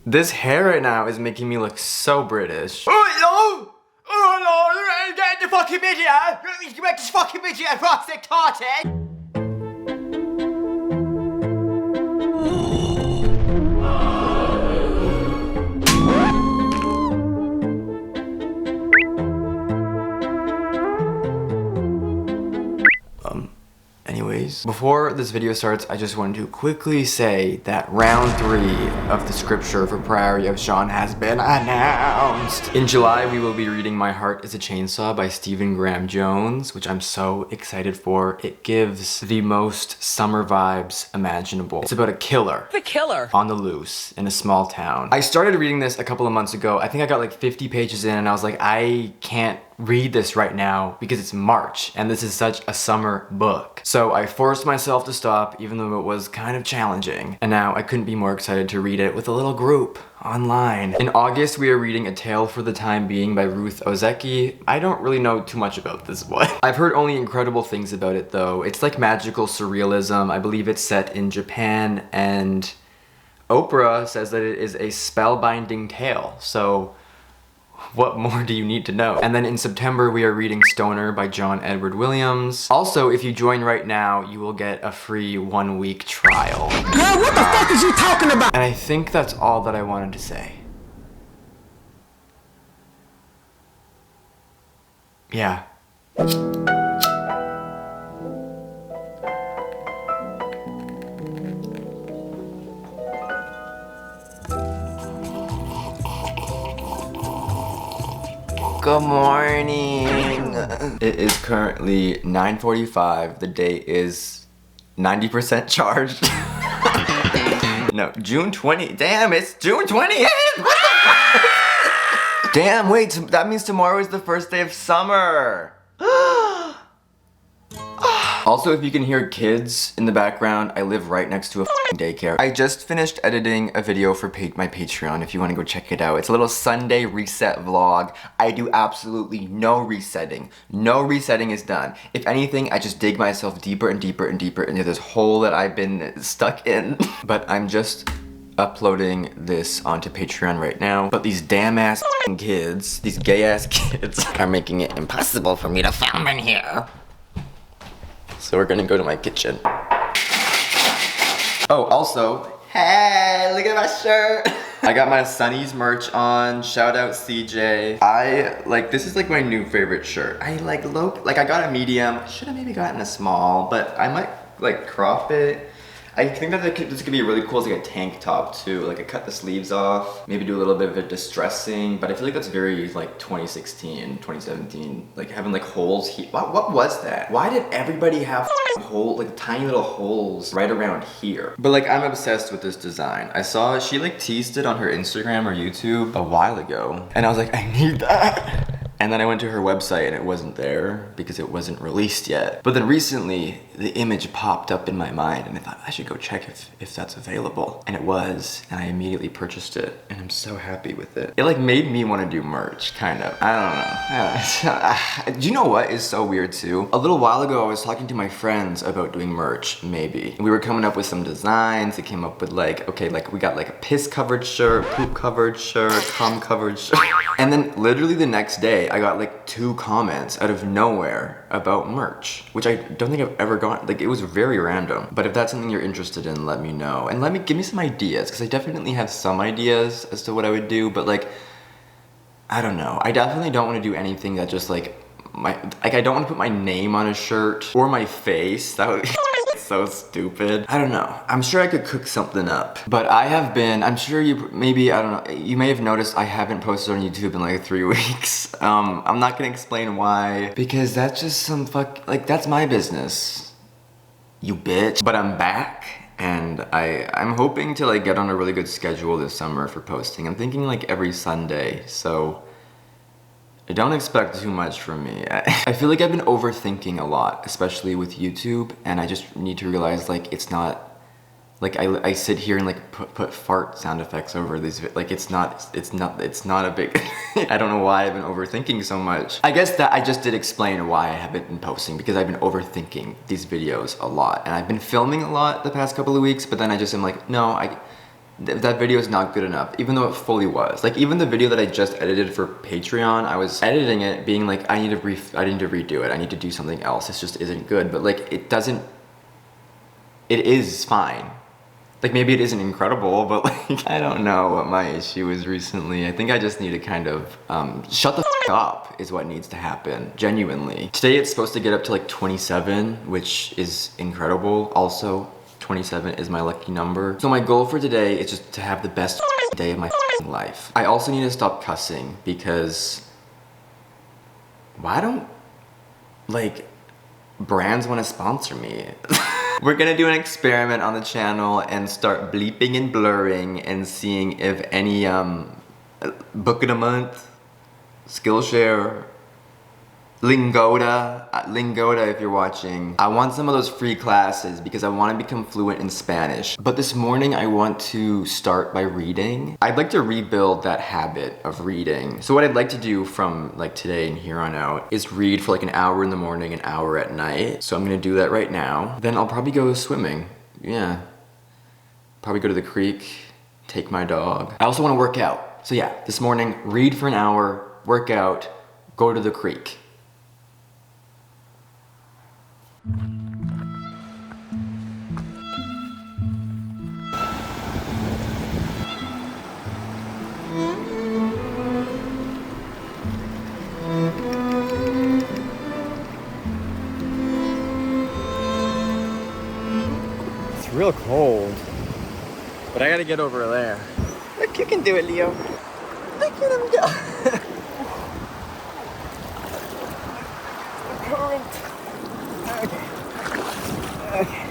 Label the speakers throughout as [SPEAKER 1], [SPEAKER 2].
[SPEAKER 1] This hair right now is making me look so British. Oh no! Oh no! Get the fucking video! You make this fucking video plastic tarted! Anyways, before this video starts, I just wanted to quickly say that round 3 of the scripture for Priory of Shawn has been announced. In July, we will be reading My Heart is a Chainsaw by Stephen Graham Jones, which I'm so excited for. It gives the most summer vibes imaginable. It's about a killer. The killer. On the loose in a small town. I started reading this a couple of months ago. I think I got like 50 pages in and I was like, I can't read this right now because it's March and this is such a summer book. So I forced myself to stop even though it was kind of challenging. And now I couldn't be more excited to read it with a little group online. In August, we are reading A Tale for the Time Being by Ruth Ozeki. I don't really know too much about this one. I've heard only incredible things about it though. It's like magical surrealism. I believe it's set in Japan and Oprah says that it is a spellbinding tale. So what more do you need to know? And then in September, we are reading Stoner by John Edward Williams. Also, if you join right now, you will get a free 1-week trial.
[SPEAKER 2] Girl, what the fuck is you talking about?
[SPEAKER 1] And I think that's all that I wanted to say. Yeah. Good morning. It is currently 9:45. The day is 90% charged. No, June 20. Damn, it's June 20th. What the fuck? Damn, wait, that means tomorrow is the first day of summer. Also, if you can hear kids in the background, I live right next to a daycare. I just finished editing a video for my Patreon if you want to go check it out. It's a little Sunday reset vlog. I do absolutely no resetting. No resetting is done. If anything, I just dig myself deeper and deeper and deeper into this hole that I've been stuck in. But I'm just uploading this onto Patreon right now. But these damn ass kids, these gay ass kids, are making it impossible for me to film in here. So we're gonna go to my kitchen. Oh, also, hey, look at my shirt. I got my Sunny's merch on. Shout out CJ. This is like my new favorite shirt. I I got a medium. Should have maybe gotten a small, but I might like crop it. I think that this could be really cool as like a tank top too. Like I cut the sleeves off, maybe do a little bit of a distressing, but I feel like that's very like 2016, 2017, like having like holes here. What was that? Why did everybody have like tiny little holes right around here? But like I'm obsessed with this design. I saw she like teased it on her Instagram or YouTube a while ago and I was like, I need that. And then I went to her website and it wasn't there because it wasn't released yet. But then recently, the image popped up in my mind and I thought I should go check if that's available. And it was, and I immediately purchased it and I'm so happy with it. It like made me want to do merch, kind of. I don't know. Do you know what is so weird too? A little while ago, I was talking to my friends about doing merch, maybe. We were coming up with some designs. It came up with like, okay, like we got like a piss covered shirt, poop covered shirt, cum covered shirt. And then literally the next day, I got like 2 comments out of nowhere about merch, which I don't think I've ever gotten. Like it was very random. But if that's something you're interested in, let me know. And give me some ideas, because I definitely have some ideas as to what I would do, but like, I don't know. I definitely don't want to do anything that just like, I don't want to put my name on a shirt or my face. That would so stupid. I don't know. I'm sure I could cook something up. But I have been, I'm sure I don't know, you may have noticed I haven't posted on YouTube in like 3 weeks. I'm not gonna explain why, because that's just that's my business, you bitch. But I'm back, and I'm hoping to like get on a really good schedule this summer for posting. I'm thinking like every Sunday, so don't expect too much from me. I feel like I've been overthinking a lot, especially with YouTube, and I just need to realize like it's not, like I sit here and like put fart sound effects over these, like it's not a big, I don't know why I've been overthinking so much. I guess that I just did explain why I haven't been posting, because I've been overthinking these videos a lot, and I've been filming a lot the past couple of weeks, but then I just am like, no, that video is not good enough, even though it fully was. Like, even the video that I just edited for Patreon, I was editing it being like, I need to redo it. I need to do something else. This just isn't good. But like, it is fine. Like, maybe it isn't incredible, but like, I don't know what my issue is recently. I think I just need to kind of shut the f up is what needs to happen, genuinely. Today it's supposed to get up to like 27, which is incredible. Also, 27 is my lucky number. So my goal for today is just to have the best day of my life. I also need to stop cussing because why don't, like, brands want to sponsor me? We're gonna do an experiment on the channel and start bleeping and blurring and seeing if any book of the month, Skillshare, Lingoda if you're watching. I want some of those free classes because I want to become fluent in Spanish. But this morning I want to start by reading. I'd like to rebuild that habit of reading. So what I'd like to do from like today and here on out is read for like an hour in the morning, an hour at night. So I'm gonna do that right now. Then I'll probably go swimming. Yeah. Probably go to the creek, take my dog. I also want to work out. So yeah, this morning, read for an hour, work out, go to the creek.
[SPEAKER 3] It's real cold, but I gotta get over there.
[SPEAKER 1] Look, you can do it, Leo. Look at him go.
[SPEAKER 3] Okay.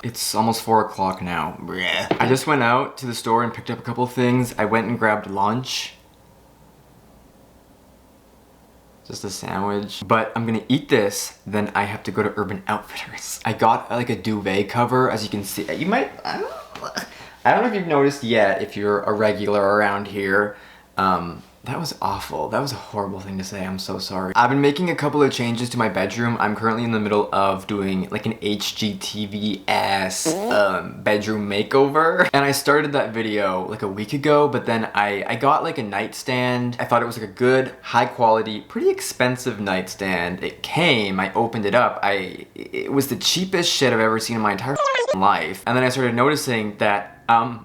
[SPEAKER 1] It's almost 4 o'clock now. Blech. I just went out to the store and picked up a couple of things. I went and grabbed lunch. Just a sandwich. But I'm gonna eat this, then I have to go to Urban Outfitters. I got like a duvet cover, as you can see. You might, I don't know if you've noticed yet, if you're a regular around here. That was awful. That was a horrible thing to say. I'm so sorry. I've been making a couple of changes to my bedroom. I'm currently in the middle of doing like an HGTV-ass bedroom makeover. And I started that video like a week ago, but then I got like a nightstand. I thought it was like a good, high quality, pretty expensive nightstand. It came, I opened it up. It was the cheapest shit I've ever seen in my entire life. And then I started noticing that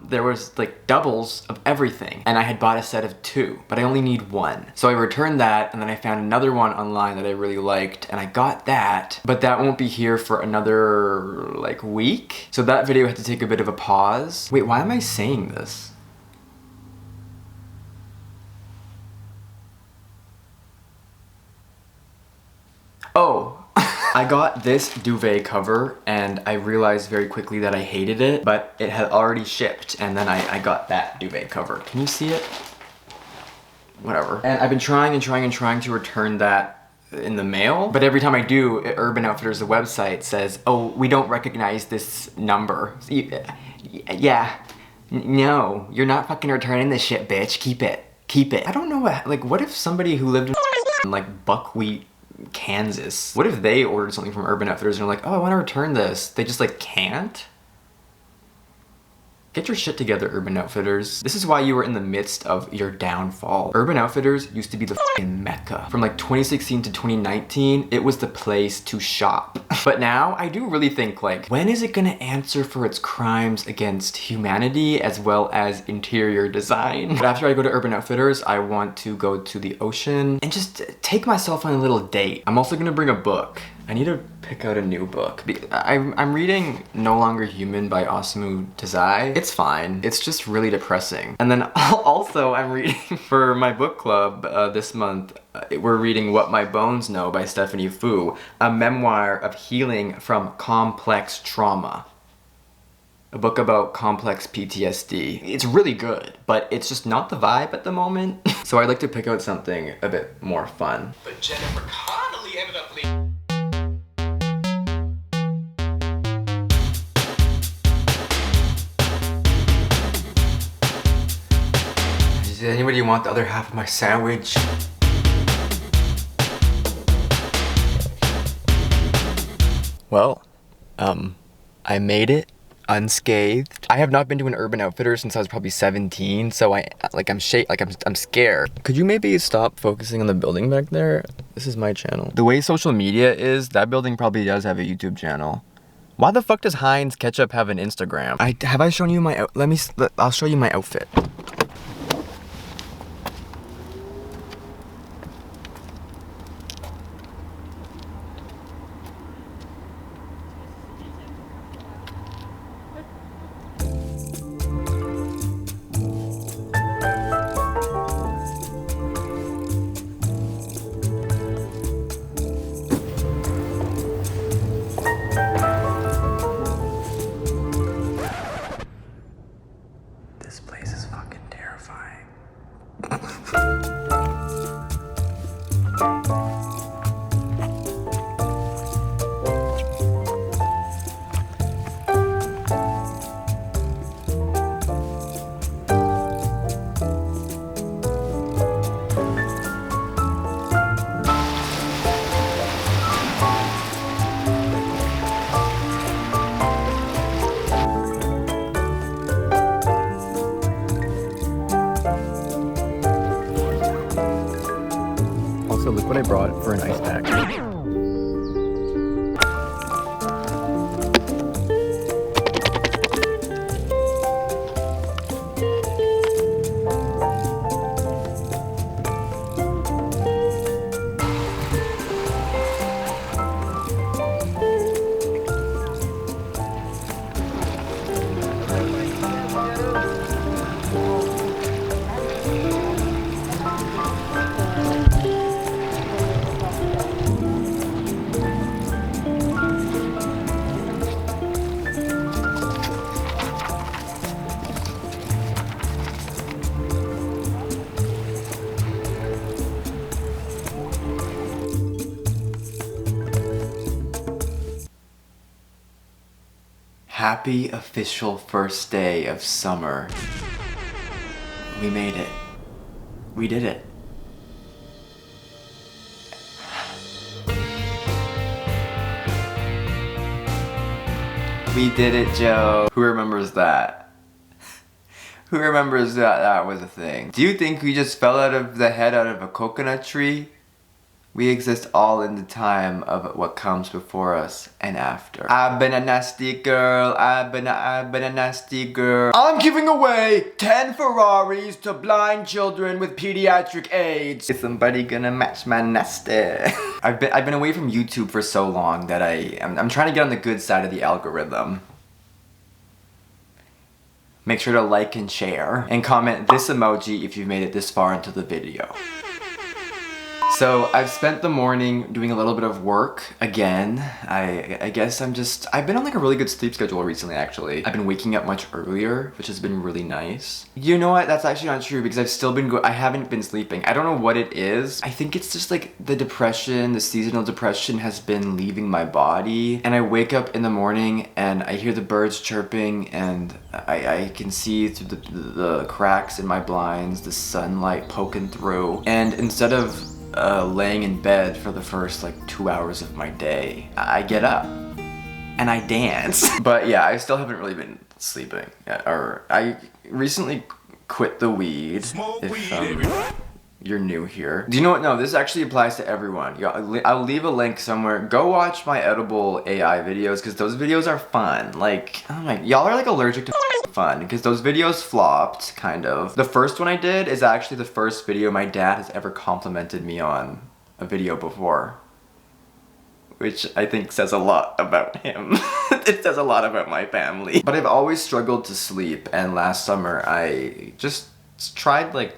[SPEAKER 1] there was like doubles of everything, and I had bought a set of 2, but I only need 1. So I returned that, and then I found another one online that I really liked, and I got that, but that won't be here for another like week. So that video had to take a bit of a pause. Wait, why am I saying this? Oh. I got this duvet cover and I realized very quickly that I hated it, but it had already shipped, and then I got that duvet cover. Can you see it? Whatever. And I've been trying to return that in the mail, but every time I do, Urban Outfitters, the website, says, oh, we don't recognize this number. Yeah, no, you're not fucking returning this shit, bitch. Keep it. Keep it. I don't know what if somebody who lived in like Buckwheat, Kansas, what if they ordered something from Urban Outfitters and are like, oh, I want to return this. They just like can't? Get your shit together, Urban Outfitters. This is why you were in the midst of your downfall. Urban Outfitters used to be the f***ing mecca. From like 2016 to 2019, it was the place to shop. But now, I do really think like, when is it gonna answer for its crimes against humanity as well as interior design? But after I go to Urban Outfitters, I want to go to the ocean and just take myself on a little date. I'm also gonna bring a book. I need to pick out a new book. I'm reading No Longer Human by Osamu Dazai. It's fine. It's just really depressing. And then also I'm reading for my book club this month, we're reading What My Bones Know by Stephanie Fu, a memoir of healing from complex trauma. A book about complex PTSD. It's really good, but it's just not the vibe at the moment. So I'd like to pick out something a bit more fun.
[SPEAKER 2] But Jennifer Connelly ended up leaving.
[SPEAKER 1] Does anybody want the other half of my sandwich? Well, I made it unscathed. I have not been to an Urban Outfitter since I was probably 17, so I'm scared. Could you maybe stop focusing on the building back there? This is my channel. The way social media is, that building probably does have a YouTube channel. Why the fuck does Heinz Ketchup have an Instagram? Have I shown you my, I'll show you my outfit. This place is fucking terrifying. Also, look what I brought for an ice pack. Happy official first day of summer. We made it. We did it. We did it, Joe. Who remembers that? Who remembers that that was a thing? Do you think we just fell out of the head out of a coconut tree? We exist all in the time of what comes before us and after. I've been a nasty girl, I've been a nasty girl. I'm giving away 10 Ferraris to blind children with pediatric AIDS. Is somebody gonna match my nasty? I've been away from YouTube for so long that I'm trying to get on the good side of the algorithm. Make sure to like and share and comment this emoji if you've made it this far into the video. So I've spent the morning doing a little bit of work again. I guess I've been on like a really good sleep schedule recently actually. I've been waking up much earlier, which has been really nice. You know what, that's actually not true because I haven't been sleeping. I don't know what it is. I think it's just like the depression, the seasonal depression has been leaving my body. And I wake up in the morning and I hear the birds chirping and I can see through the cracks in my blinds, the sunlight poking through. And instead of laying in bed for the first like 2 hours of my day, I get up and I dance. But yeah, I still haven't really been sleeping yet. Or I recently quit the weed. If you're new here. Do you know what? No, this actually applies to everyone. I'll leave a link somewhere. Go watch my edible AI videos because those videos are fun. Like, oh my, y'all are like allergic to fun because those videos flopped, kind of. The first one I did is actually the first video my dad has ever complimented me on a video before. Which I think says a lot about him. It says a lot about my family. But I've always struggled to sleep, and last summer I just tried like,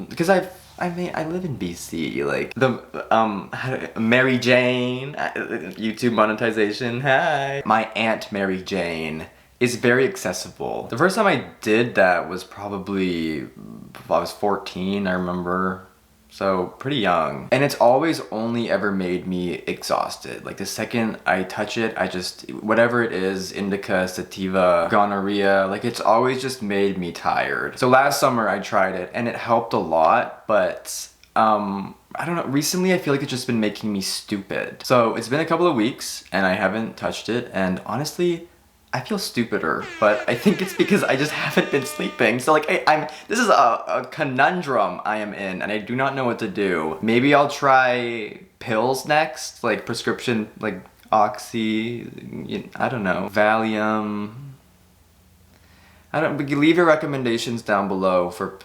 [SPEAKER 1] because I live in BC, like the Mary Jane, YouTube monetization, hi. My Aunt Mary Jane is very accessible. The first time I did that was probably, I was 14, I remember. So pretty young. And it's always only ever made me exhausted. Like the second I touch it, I just, whatever it is, indica, sativa, gonorrhea, like it's always just made me tired. So last summer I tried it and it helped a lot, but I don't know, recently I feel like it's just been making me stupid. So it's been a couple of weeks and I haven't touched it, and honestly, I feel stupider, but I think it's because I just haven't been sleeping. So like, this is a conundrum I am in, and I do not know what to do. Maybe I'll try pills next, like prescription, like Oxy, I don't know, Valium. Leave your recommendations down below for...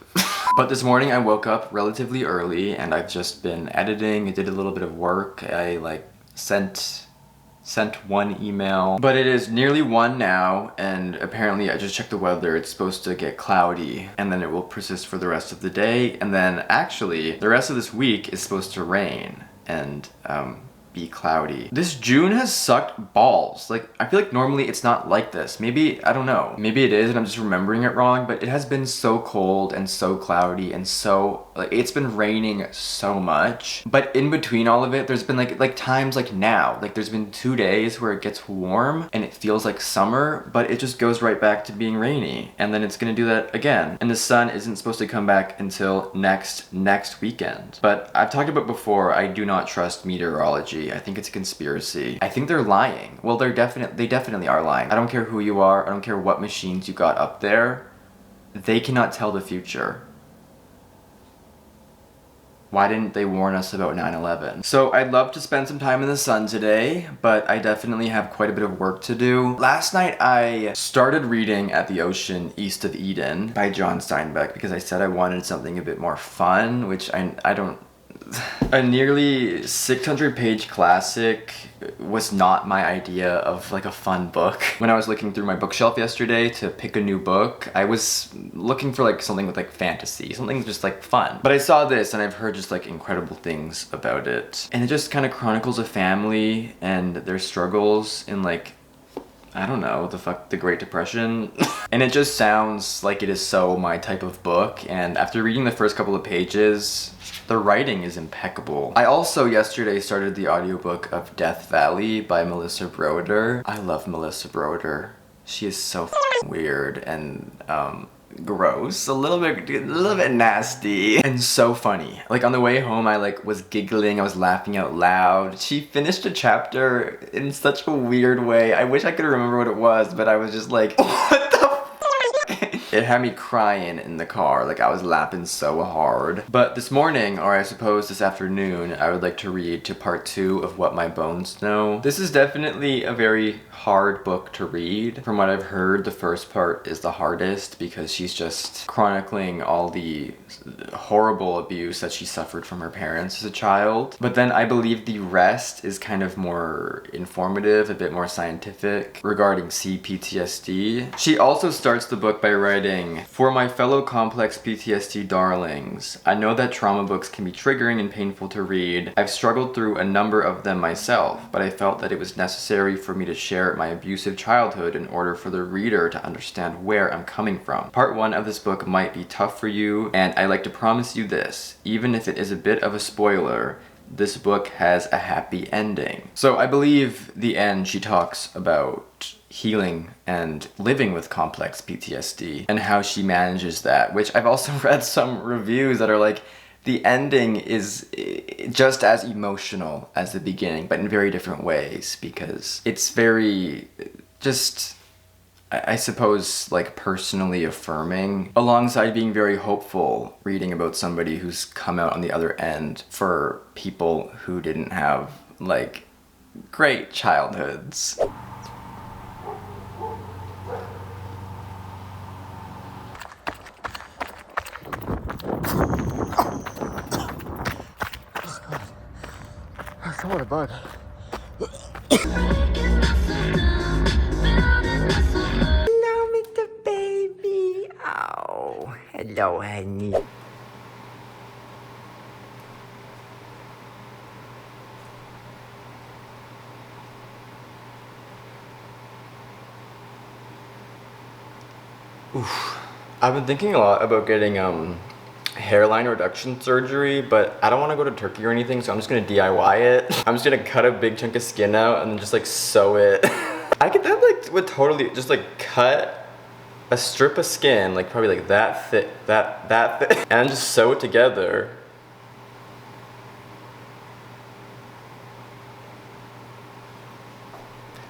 [SPEAKER 1] But this morning I woke up relatively early and I've just been editing. I did a little bit of work. I like sent one email, but it is nearly 1 now, and apparently I just checked the weather. It's supposed to get cloudy and then it will persist for the rest of the day, and then actually the rest of this week is supposed to rain and be cloudy. This June has sucked balls. Like, I feel like normally it's not like this. Maybe, I don't know. Maybe it is and I'm just remembering it wrong, but it has been so cold and so cloudy and so, like, it's been raining so much. But in between all of it, there's been like times like now, like there's been 2 days where it gets warm and it feels like summer, but it just goes right back to being rainy. And then it's gonna do that again. And the sun isn't supposed to come back until next weekend. But I've talked about before, I do not trust meteorology. I think it's a conspiracy. I think they're lying. Well, they definitely are lying. I don't care who you are. I don't care what machines you got up there. They cannot tell the future. Why didn't they warn us about 9/11? So I'd love to spend some time in the sun today, but I definitely have quite a bit of work to do. Last night I started reading At the Ocean East of Eden by John Steinbeck because I said I wanted something a bit more fun, which I don't... A nearly 600-page classic was not my idea of like a fun book. When I was looking through my bookshelf yesterday to pick a new book, I was looking for like something with like fantasy, something just like fun. But I saw this and I've heard just like incredible things about it. And it just kind of chronicles a family and their struggles in like, I don't know, the Great Depression. And it just sounds like it is so my type of book, and after reading the first couple of pages, the writing is impeccable. I also yesterday started the audiobook of Death Valley by Melissa Broder. I love Melissa Broder. She is so f***ing weird and gross, a little bit nasty, and so funny. Like on the way home I like was giggling, I was laughing out loud. She finished a chapter in such a weird way. I wish I could remember what it was, but I was just like, what the f***? It had me crying in the car, like I was laughing so hard. But this morning, or I suppose this afternoon, I would like to read to part 2 of What My Bones Know. This is definitely a very hard book to read. From what I've heard, the first part is the hardest because she's just chronicling all the horrible abuse that she suffered from her parents as a child. But then I believe the rest is kind of more informative, a bit more scientific regarding CPTSD. She also starts the book by writing, "For my fellow complex PTSD darlings, I know that trauma books can be triggering and painful to read. I've struggled through a number of them myself, but I felt that it was necessary for me to share my abusive childhood in order for the reader to understand where I'm coming from. Part 1 of this book might be tough for you, and I like to promise you this, even if it is a bit of a spoiler, this book has a happy ending." So I believe the end she talks about healing and living with complex PTSD and how she manages that, which I've also read some reviews that are like, the ending is just as emotional as the beginning, but in very different ways, because it's very just, I suppose, like personally affirming, alongside being very hopeful, reading about somebody who's come out on the other end for people who didn't have like great childhoods.
[SPEAKER 3] What a bug.
[SPEAKER 1] Hello, Mr. Baby. Oh, hello, honey. Oof. I've been thinking a lot about getting hairline reduction surgery, but I don't want to go to Turkey or anything, so I'm just gonna DIY it. I'm just gonna cut a big chunk of skin out and then just like sew it. I could that like would totally just like cut a strip of skin, like probably like that thick, that thick, and just sew it together.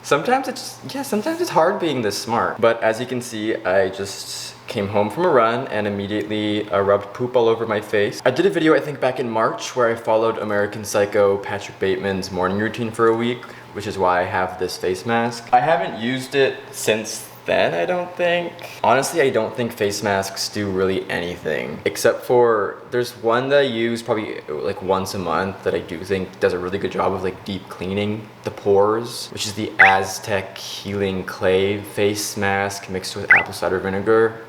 [SPEAKER 1] Sometimes it's hard being this smart. But as you can see, I just came home from a run and immediately rubbed poop all over my face. I did a video, I think back in March, where I followed American Psycho Patrick Bateman's morning routine for a week, which is why I have this face mask. I haven't used it since then, I don't think. Honestly, I don't think face masks do really anything, except for there's one that I use probably like once a month that I do think does a really good job of like deep cleaning the pores, which is the Aztec Healing Clay face mask mixed with apple cider vinegar.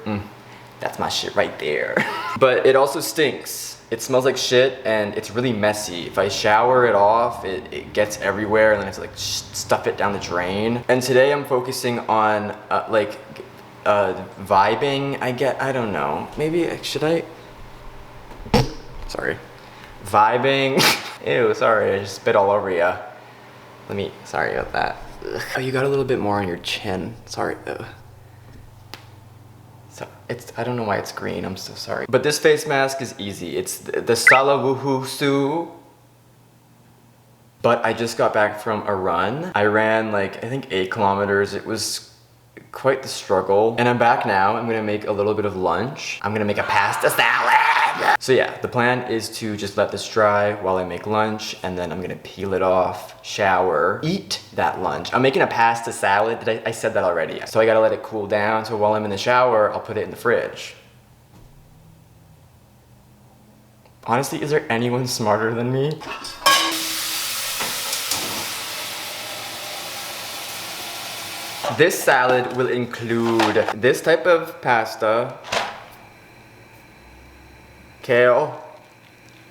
[SPEAKER 1] That's my shit right there. But it also stinks. It smells like shit and it's really messy. If I shower it off, it gets everywhere and then I have to like stuff it down the drain. And today I'm focusing on vibing, I don't know. Maybe, should I? Sorry. Vibing. Ew, sorry, I just spit all over ya. Sorry about that. Ugh. Oh, you got a little bit more on your chin. Sorry though. So I don't know why it's green, I'm so sorry. But this face mask is easy. It's the Sala Woohoo Su. But I just got back from a run. I ran like, I think 8 kilometers. It was quite the struggle. And I'm back now. I'm gonna make a little bit of lunch. I'm gonna make a pasta salad. So yeah, the plan is to just let this dry while I make lunch, and then I'm gonna peel it off, shower, eat that lunch. I'm making a pasta salad. I said that already. So I gotta let it cool down, so while I'm in the shower, I'll put it in the fridge. Honestly, is there anyone smarter than me? This salad will include this type of pasta, kale,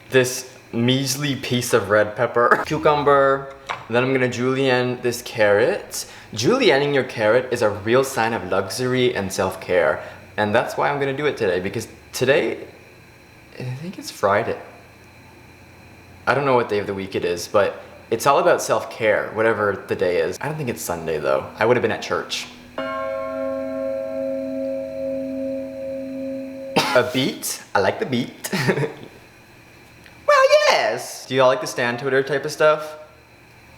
[SPEAKER 1] this measly piece of red pepper, cucumber, then I'm gonna julienne this carrot. Julienning your carrot is a real sign of luxury and self-care, and that's why I'm gonna do it today, because today, I think it's Friday. I don't know what day of the week it is, but it's all about self-care, whatever the day is. I don't think it's Sunday though. I would have been at church. A beat? I like the beat. Well, yes! Do y'all like the stand Twitter type of stuff?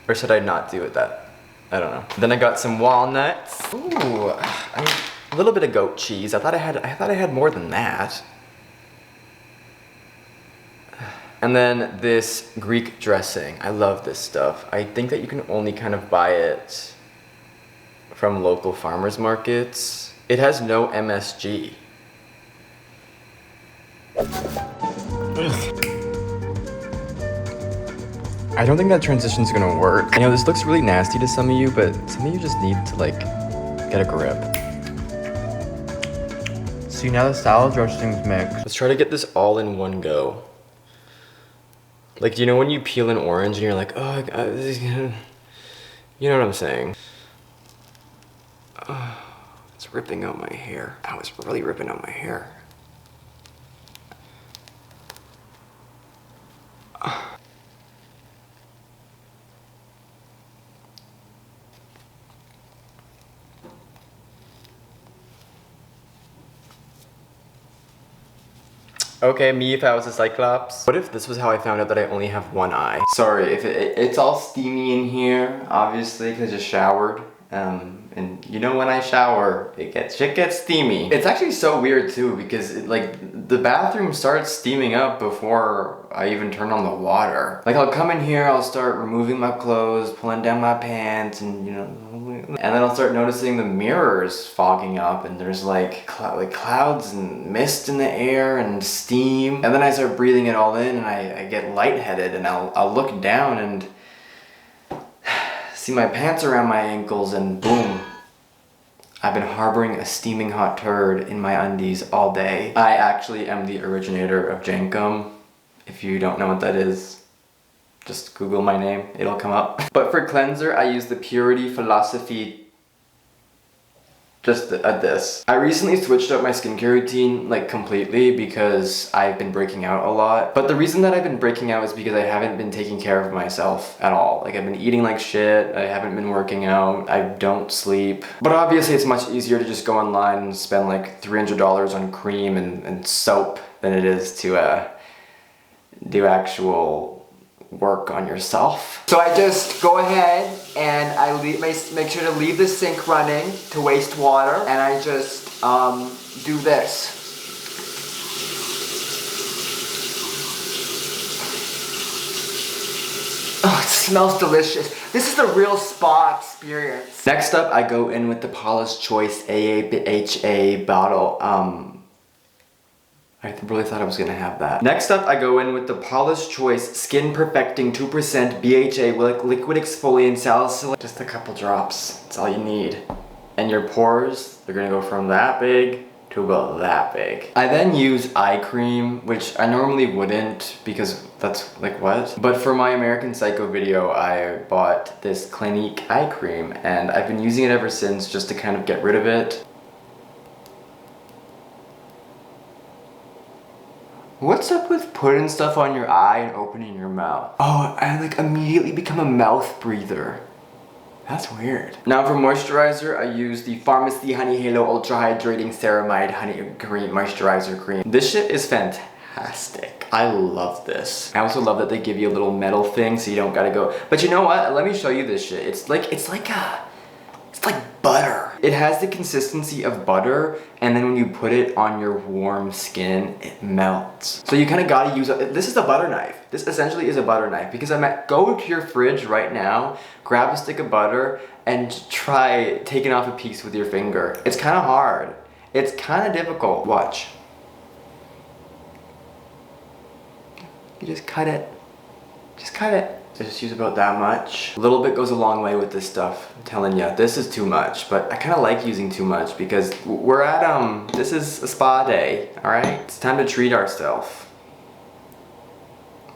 [SPEAKER 1] Or should I not do it that? I don't know. Then I got some walnuts. Ooh, I mean, a little bit of goat cheese. I thought I had more than that. And then this Greek dressing. I love this stuff. I think that you can only kind of buy it from local farmers markets. It has no MSG. I don't think that transition's gonna work. I know this looks really nasty to some of you, but some of you just need to like get a grip. See, now the salad dressing's mixed. Let's try to get this all in one go. Like, do you know when you peel an orange and you're like, oh, you know what I'm saying? Oh, it's ripping out my hair. Ow, it's really ripping out my hair. Okay, me if I was a cyclops. What if this was how I found out that I only have one eye? Sorry, if it's all steamy in here, obviously, because I just showered. And you know when I shower, shit gets steamy. It's actually so weird too, because the bathroom starts steaming up before I even turn on the water. Like, I'll come in here, I'll start removing my clothes, pulling down my pants, and you know, and then I'll start noticing the mirrors fogging up, and there's like clouds and mist in the air and steam. And then I start breathing it all in, and I get lightheaded, and I'll look down and see my pants around my ankles, and boom. I've been harboring a steaming hot turd in my undies all day. I actually am the originator of jankum. If you don't know what that is, just Google my name, it'll come up. But for cleanser, I use the Purity Philosophy just this. I recently switched up my skincare routine like completely because I've been breaking out a lot. But the reason that I've been breaking out is because I haven't been taking care of myself at all. Like I've been eating like shit, I haven't been working out, I don't sleep. But obviously it's much easier to just go online and spend like $300 on cream and soap than it is to do actual work on yourself. So I just go ahead and I make sure to leave the sink running to waste water, and I just do this. Oh, it smells delicious. This is the real spa experience. Next up, I go in with the Paula's Choice AHA bottle. I really thought I was gonna have that. Next up, I go in with the Paula's Choice Skin Perfecting 2% BHA Liquid Exfoliant Salicylic. Just a couple drops, that's all you need. And your pores, they're gonna go from that big to about that big. I then use eye cream, which I normally wouldn't because that's like what? But for my American Psycho video, I bought this Clinique eye cream and I've been using it ever since just to kind of get rid of it. What's up with putting stuff on your eye and opening your mouth? Oh, I like immediately become a mouth breather. That's weird. Now for moisturizer, I use the Pharmacy Honey Halo Ultra Hydrating Ceramide Honey Cream Moisturizer Cream. This shit is fantastic. I love this. I also love that they give you a little metal thing so you don't gotta go. But you know what? Let me show you this shit. It's like butter. It has the consistency of butter, and then when you put it on your warm skin, it melts. So you kind of gotta use this is a butter knife. This essentially is a butter knife because go to your fridge right now, grab a stick of butter, and try taking off a piece with your finger. It's kind of hard. It's kind of difficult. Watch. You just cut it. Just cut it. I just use about that much. A little bit goes a long way with this stuff. I'm telling you, this is too much, but I kind of like using too much because we're at, this is a spa day, all right? It's time to treat ourselves.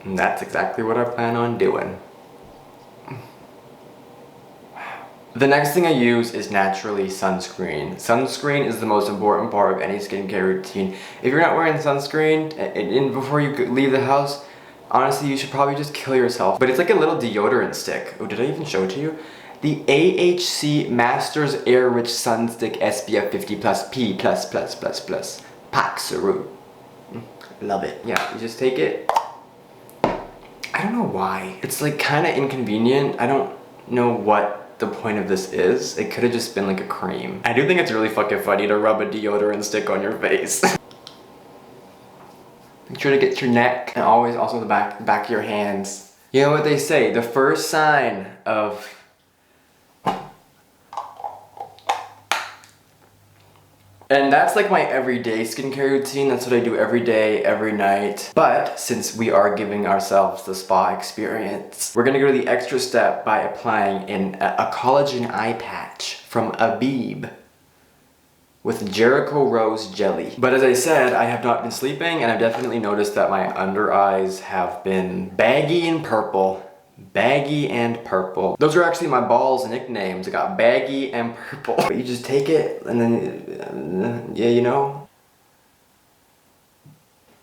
[SPEAKER 1] And that's exactly what I plan on doing. The next thing I use is naturally sunscreen. Sunscreen is the most important part of any skincare routine. If you're not wearing sunscreen before you leave the house, honestly, you should probably just kill yourself. But it's like a little deodorant stick. Oh, did I even show it to you? The AHC Masters Air Rich Sun Stick SPF 50+ P++++. Paxaru. Love it. Yeah, you just take it. I don't know why. It's like kind of inconvenient. I don't know what the point of this is. It could have just been like a cream. I do think it's really fucking funny to rub a deodorant stick on your face. Make sure to get your neck and always also the back of your hands. You know what they say, the first sign of and that's like my everyday skincare routine. That's what I do every day, every night. But since we are giving ourselves the spa experience, we're gonna go to the extra step by applying a collagen eye patch from Abib with Jericho Rose Jelly. But as I said, I have not been sleeping and I've definitely noticed that my under eyes have been baggy and purple. Baggy and purple. Those are actually my balls nicknames. I got baggy and purple. But you just take it and then, yeah, you know.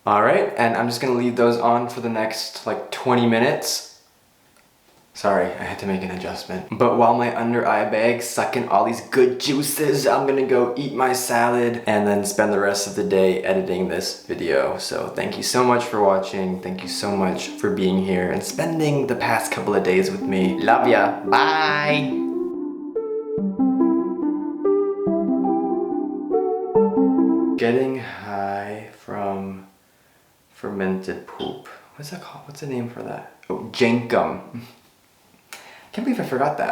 [SPEAKER 1] All right, and I'm just gonna leave those on for the next like 20 minutes. Sorry, I had to make an adjustment. But while my under eye bag's sucking all these good juices, I'm gonna go eat my salad and then spend the rest of the day editing this video. So thank you so much for watching. Thank you so much for being here and spending the past couple of days with me. Love ya. Bye. Getting high from fermented poop. What's that called? What's the name for that? Oh, jankum. Can't believe I forgot that.